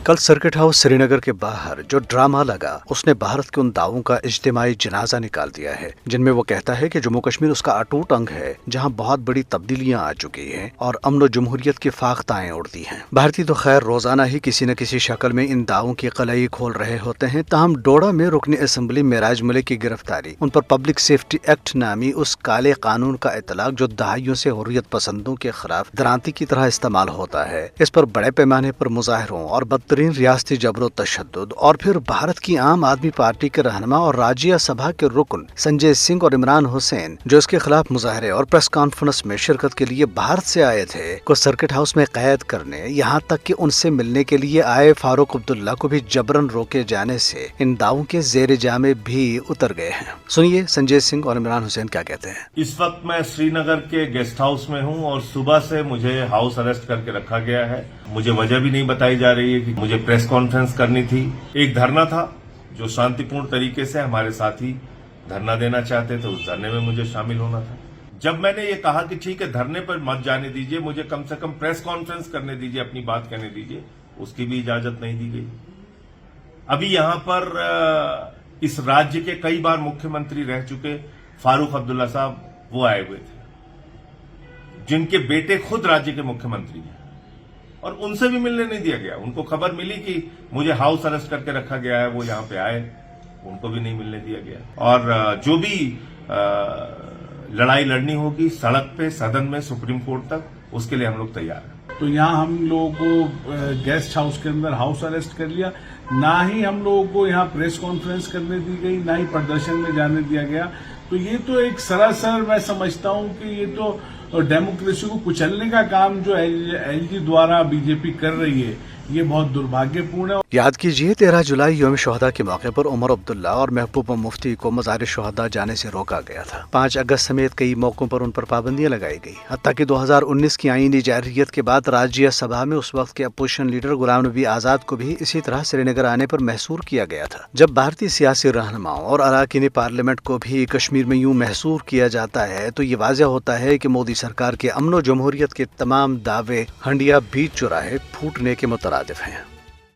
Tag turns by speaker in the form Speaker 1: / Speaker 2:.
Speaker 1: कल circuit house Srinagar के बाहर जो ड्रामा लगा उसने भारत के उन दावों का इज्तिमाई जनाजा निकाल दिया है जिनमें वो कहता है कि जम्मू कश्मीर उसका अटूट अंग है जहां बहुत बड़ी तब्दीलियां आ चुकी हैं और अमन और जमहूरियत की फाख्ताएं उड़ती हैं। भारतीय तो खैर रोजाना ही किसी न किसी शक्ल में इन दावों की कलई खोल रहे होते हैं। ताहम डोडा में रुकन असम्बली मेराज मलिक की गिरफ्तारी, उन पर पब्लिक सेफ्टी एक्ट नामी उस काले कानून का इतलाक जो दहाइयों से हुर्रियत पसंदों के खिलाफ दरांती की तरह इस्तेमाल होता है, इस पर बड़े पैमाने पर मुजाहरों और बदतरीन रियासती जबरो तशद्दुद और फिर भारत की आम आदमी पार्टी के रहनुमा और राज्य सभा के रुकन संजय सिंह और इमरान हुसैन जो इसके खिलाफ मुजाहरे और प्रेस कॉन्फ्रेंस में शिरकत के लिए भारत से आए थे को सर्किट हाउस में कैद करने, यहाँ तक कि उनसे मिलने के लिए आए फारूक अब्दुल्ला को भी जबरन रोके जाने से इन दावों के जेर जामे भी उतर गए हैं। सुनिए संजय सिंह और इमरान हुसैन क्या कहते हैं।
Speaker 2: इस वक्त मैं श्रीनगर के गेस्ट हाउस में हूं और सुबह से मुझे हाउस अरेस्ट करके रखा गया है। मुझे वजह भी नहीं बताई जा रही है कि मुझे प्रेस कॉन्फ्रेंस करनी थी। एक धरना था जो शांतिपूर्ण तरीके से हमारे साथी धरना देना चाहते थे, उस धरने में मुझे शामिल होना था। जब मैंने ये कहा कि ठीक है धरने पर मत जाने दीजिए, मुझे कम से कम प्रेस कॉन्फ्रेंस करने दीजिए, अपनी बात कहने दीजिए, उसकी भी इजाजत नहीं दी गई। अभी यहां पर इस राज्य के कई बार मुख्यमंत्री रह चुके फारूक अब्दुल्ला साहब वो आए हुए थे, जिनके बेटे खुद राज्य के मुख्यमंत्री हैं, और उनसे भी मिलने नहीं दिया गया। उनको खबर मिली कि मुझे हाउस अरेस्ट करके रखा गया है, वो यहां पे आए, उनको भी नहीं मिलने दिया गया। और जो भी लड़ाई लड़नी होगी सड़क पे, सदन में, सुप्रीम कोर्ट तक, उसके लिए हम लोग तैयार हैं।
Speaker 3: तो यहाँ हम लोगों को गेस्ट हाउस के अंदर हाउस अरेस्ट कर लिया, ना ही हम लोगों को यहाँ प्रेस कॉन्फ्रेंस करने दी गई, ना ही प्रदर्शन में जाने दिया गया। तो ये तो एक सरासर मैं समझता हूँ कि ये तो डेमोक्रेसी को कुचलने का काम जो एलजी द्वारा बीजेपी कर रही है, ये बहुत दुर्भाग्यपूर्ण है।
Speaker 1: याद कीजिए 13 जुलाई यौम शोहदा के मौके पर उमर अब्दुल्ला और महबूबा मुफ्ती को मज़ार शोहदा जाने से रोका गया था। 5 अगस्त समेत कई मौकों पर उन पर पाबंदियां लगाई गई। हत्ता कि 2019 की आईनी जारहियत के बाद राज्य सभा में उस वक्त के अपोजिशन लीडर गुलाम नबी आजाद को भी इसी तरह श्रीनगर आने पर महसूर किया गया था। जब भारतीय सियासी रहनुमाओं और अरकान पार्लियामेंट को भी कश्मीर में यूं महसूर किया जाता है तो ये वाज़ह होता है कि मोदी सरकार के अमन व जमहूरियत के तमाम दावे हंडिया बीच चुराहे फूटने के मुतरादिफ हैं।